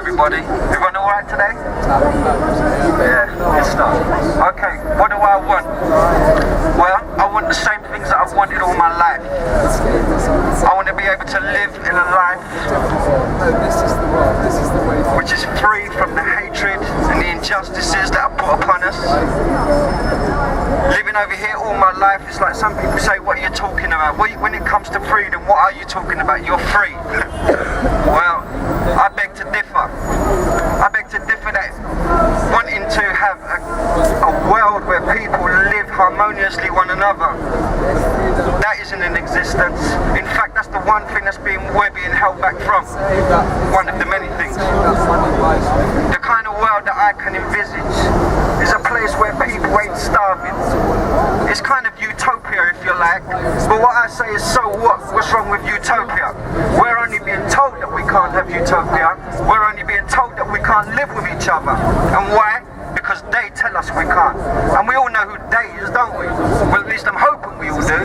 everybody. Everyone alright today? Yeah, good stuff. Okay, what do I want? Well, I want the same things that I've wanted all my life. I want to be able to live in a life which is free from the hatred and the injustices that are put upon us. Living over here all my life is like some people say, what are you talking about? When it comes to freedom, what are you talking about? You're free. Well, I beg to differ. I beg to differ that wanting to have a world where people live harmoniously one another, that isn't in existence. In fact, that's the one thing we're being held back from. One of the many things. The kind of world that I can envisage is a place where people ain't starving. It's kind of utopia, if you like. But what I say is, so what? What's wrong with utopia? We're only being told that we can't have utopia. We're only being told that we can't live with each other. And why? Because they tell us we can't. And we all know who they is, don't we? Well, at least I'm hoping we all do.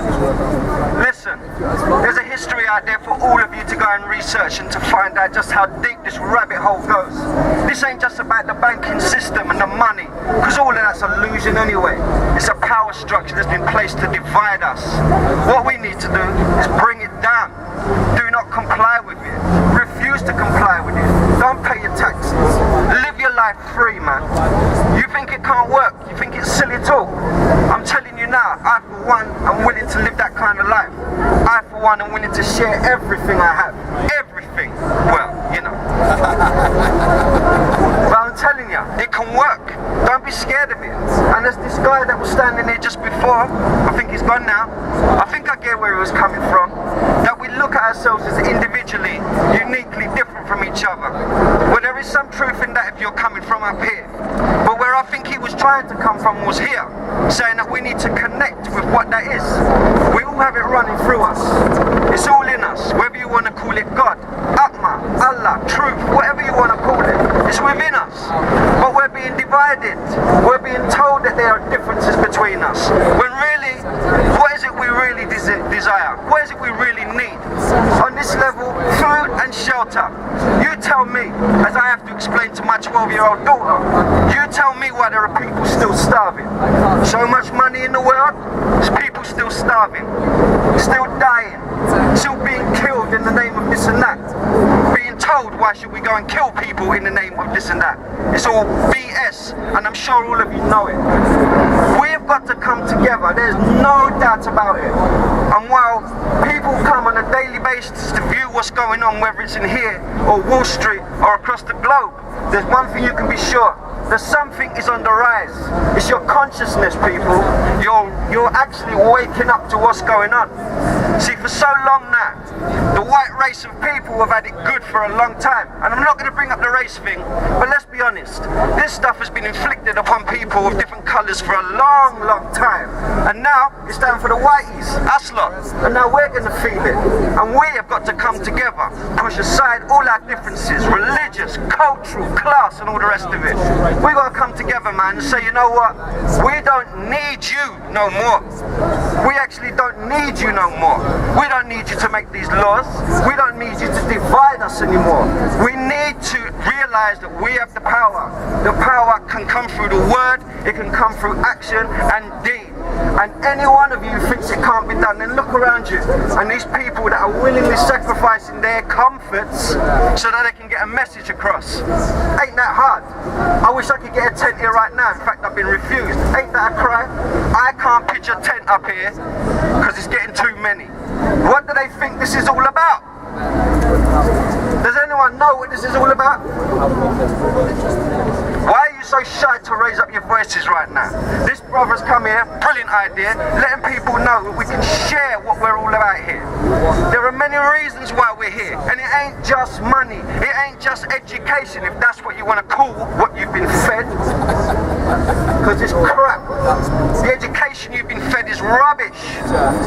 Listen, there's a history out there for all of you to go and research and to find out just how deep this rabbit hole goes. This ain't just about the banking system and the money, because all of that's illusion anyway. It's a power structure that's been placed to divide us. What we need to do is bring it down. Do not comply with it. Refuse to comply with it. Don't pay your taxes. Live your life free, man. You think it can't work? You think it's silly talk? I'm telling you now, I for one am willing to live that kind of life. I for one am willing to share everything I have. Everything. Well, you know. But I'm telling you, it can work. Don't be scared of it. And there's this guy that was standing here just before. I think he's gone now. I think I get where he was coming from. That we look at ourselves as individually, uniquely different from each other. Well, there is some truth in that if you're coming from up here. But where I think he was trying to come from was here, saying that we need to connect with what that is. We all have it running through us. It's all in us, whether you want to call it God, Atma, Allah, truth, whatever you want to call it. It's within us. But we're being divided. We're being told that there are differences between us. When really, what is it we really desire? What is it we really need? On this level, food and shelter. You tell me, as I have to explain to my 12-year-old daughter, you tell me why there are people still starving. So much money in the world, there's people still starving, still dying, still being killed in the name of this and that. Being told, why should we go and kill people in the name of this and that? It's all BS, and I'm sure all of you know it. We've got to come together, there's no doubt about it. And while people come on a daily basis to view what's going on, whether it's in here or Wall Street or across the globe, there's one thing you can be sure. That something is on the rise. It's your consciousness, people. You're actually waking up to what's going on. See, for so long now, the white race of people have had it good for a long time. And I'm not going to bring up the race thing, but let's be honest. This stuff has been inflicted upon people of different colours for a long, long time. And now, it's down for the whiteys, us lot. And now we're going to feel it. And we have got to come together, push aside all our differences, religious, cultural, class, and all the rest of it. We got to come together, man, and say, you know what? We don't need you no more. We actually don't need you no more. We don't need you to make these laws. We don't need you to divide us anymore. We need to realize that we have the power. The power can come through the word, it can come through action and deed. And any one of you thinks it can't be done, then look around you. And these people that are willingly sacrificing their comforts so that they can get a message across. Ain't that hard? I wish I could get a tent here right now. In fact, I've been refused. Ain't that a cry? I can't pitch a tent up here because it's getting too many. What do they think this is all about? Does anyone know what this is all about? Why are you so shy to raise up your voices right now? This brother's come here, brilliant idea, letting people know that we can share what we're all about here. There are many reasons why we're here, and it ain't just money, it ain't just education, if that's what you want to call what you've been fed, because it's crap. The education you've been fed is rubbish.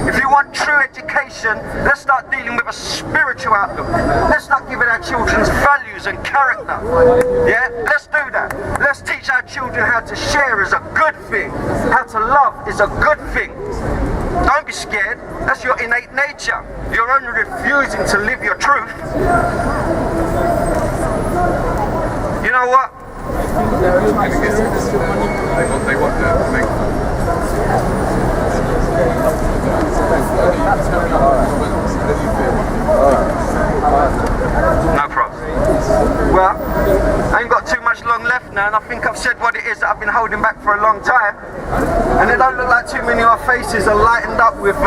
If you want true education, let's start dealing with a spiritual outlook. Let's not give it our children's values and character. Yeah, let's do that. Let's teach our children how to share is a good thing. How to love is a good thing. Don't be scared. That's your innate nature. You're only refusing to live your truth. know what? They want to make. No problem. Well, I ain't got too much long left now, and I think I've said what it is that I've been holding back for a long time. And it don't look like too many of our faces are lightened up with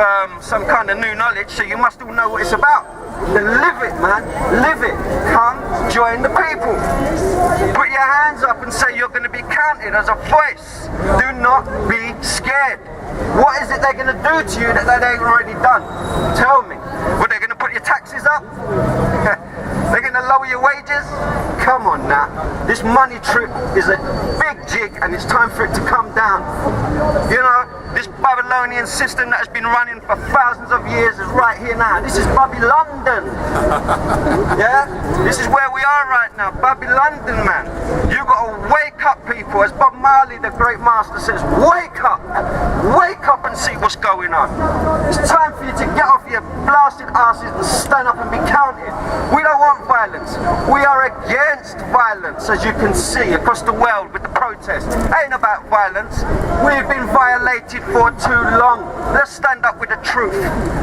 some kind of new knowledge, so you must all know what it's about. Then live it, man. Live it. Come, join the people. Put your hands up and say you're going to be counted as a voice. Do not be scared. What is it they're going to do to you that they ain't already done? Tell me. Well, they're going to put your taxes up? They're going to lower your wages? Come on now. This money trip is a big jig, and it's time for it to come down. You know, this Babylonian system that has been running for thousands of years is right here now. This is London. Yeah? This is where we are right now. London, man. You got to wake up, people. As Bob Marley, the great master, says, wake up. Wake up and see what's going on. It's time for you to get off your blasted asses and stand up and be counted. We don't want violence. We are against violence, as you can see across the world with the protests. Ain't about violence. We've been violated for too long. Let's stand up with the truth.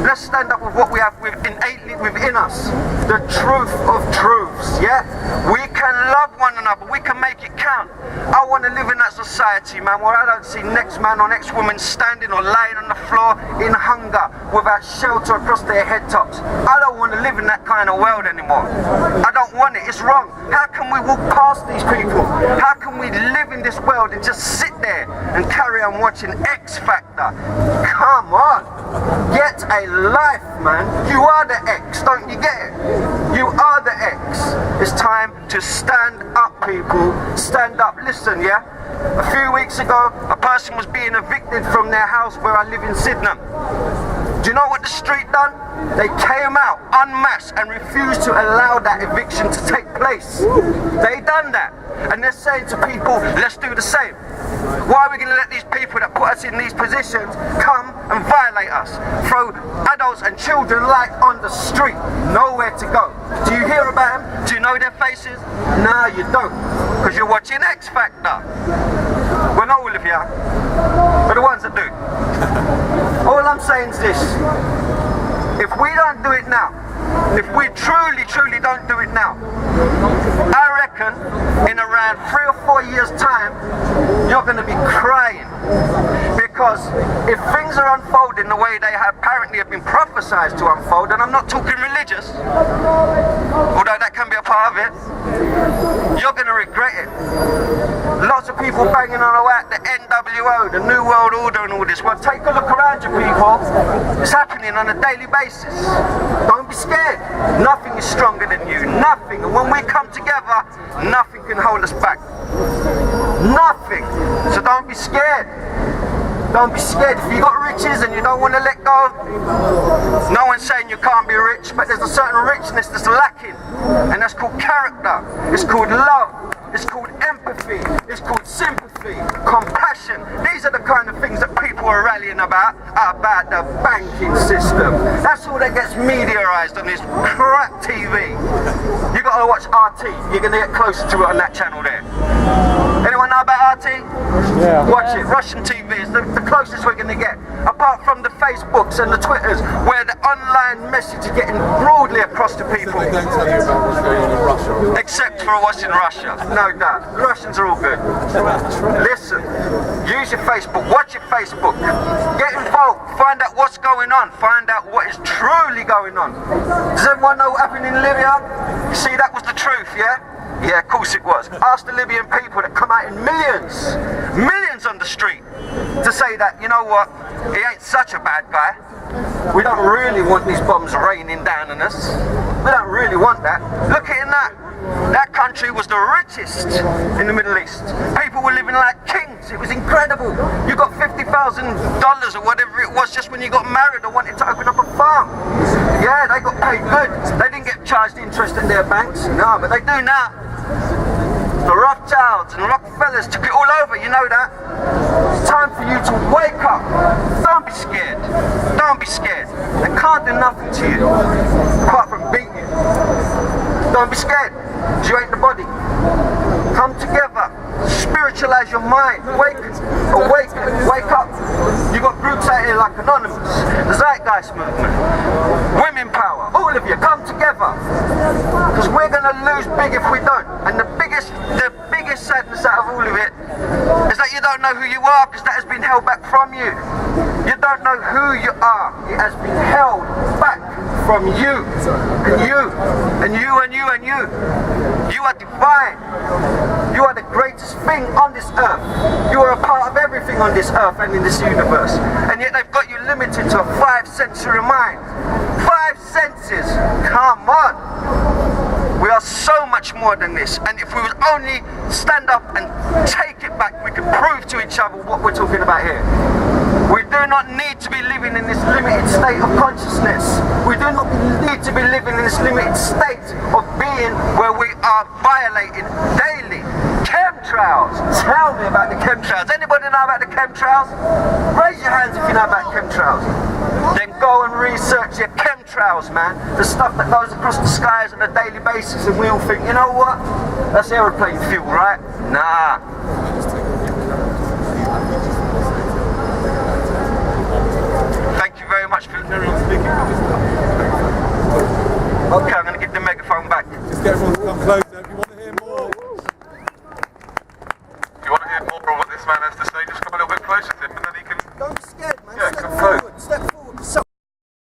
Let's stand up with what we have innately within us. The truth of truths, yeah? We can love one another. We can make it count. I want to live in that society, man, where I don't see next man or next woman standing or lying on the floor in hunger without shelter across their head tops. I don't want to live in that kind of world anymore. I don't want it. It's wrong. How can we walk past these people? How can we live in this world and just sit there and carry on watching X Factor? Come on. Get a life, man. You are the X, don't you get it? You are the X. It's time to stand up, people. Stand up. Listen, yeah? A few weeks ago, a person was being evicted from their house where I live in Sydenham. Do you know what the street done? They came out en masse and refused to allow that eviction to take place. They done that. And they're saying to people, let's do the same. Why are we going to let these people that put us in these positions come and violate us? Throw adults and children like on the street, nowhere to go. Do you hear about them? Do you know their faces? No, you don't, because you're watching X Factor. Well, not all of you, but the ones that do. All I'm saying is this: if we don't do it now, if we truly don't do it now, I reckon in around 3 or 4 years' time, you're going to be crying. Because if things are unfolding the way they apparently have been prophesied to unfold, and I'm not talking religious, although that can be a part of it, you're going to regret it. Lots of people banging on about the NWO, the New World Order and all this. Well, take a look around you, people. It's happening on a daily basis. Don't be scared. Nothing is stronger than you. Nothing. And when we come together, nothing can hold us back. Nothing. So don't be scared. Don't be scared. If you got riches and you don't want to let go, no one's saying you can't be rich, but there's a certain richness that's lacking, and that's called character. It's called love. It's called empathy. It's called sympathy, compassion. These are the kind of things that people are rallying about the banking system. That's all that gets mediaized on this crap TV. You got to watch RT. You're going to get closer to it on that channel there. Anyone know about RT? Yeah. Watch it. Russian TV is the closest we're going to get. Apart from the Facebooks and the Twitters, where the online message is getting broadly across to people. They don't tell you about what's going on in Russia. Except for what's in Russia. No doubt. The Russians are all good. Listen, use your Facebook, watch your Facebook. Get involved, find out what's going on, find out what is truly going on. Does everyone know what happened in Libya? You see, that was the truth, yeah? Yeah, of course it was. Ask the Libyan people that come out in millions on the street to say that, you know what, he ain't such a bad guy. We don't really want these bombs raining down on us. We don't really want that. Look at that. That country was the richest in the Middle East. People were living like kings. It was incredible. You got $50,000 or whatever it was just when you got married or wanted to open up a farm. Yeah, they got paid good. They didn't get charged interest in their banks. No, but they do now. The Rothschilds and Rockefellers took it all over, you know that. It's time for you to wake up. Don't be scared. Don't be scared. They can't do nothing to you apart from beat you. Don't be scared. You ain't the body. Come Come together. Spiritualize your mind. Awaken. Wake up. You got groups out here like Anonymous, the Zeitgeist Movement, Women Power. All of you, come together. Because we're going to lose big if we don't. And the biggest sadness out of all of it is that you don't know who you are, because that has been held back from you. You don't know who you are. It has been held back from you. And you. And you and you and you. You are divine. You are the greatest thing on this earth. You are a part of everything on this earth and in this universe. And yet they've got you limited to a 5-sensory mind. 5 senses. Come on. We are so much more than this, and if we would only stand up and take it back, we could prove to each other what we're talking about here. We do not need to be living in this limited state of consciousness. We do not need to be living in this limited state of being where we are violating daily. Chemtrails. Tell me about the chemtrails. Anybody know about the chemtrails? Raise your hands if you know about chemtrails. Then go and research your chemtrails, man. The stuff that goes across the skies on a daily basis, and we all think, you know what? That's aeroplane fuel, right? Nah. Thank you very much for speaking. Okay, I'm going to give the megaphone back. Just get everyone to come closer.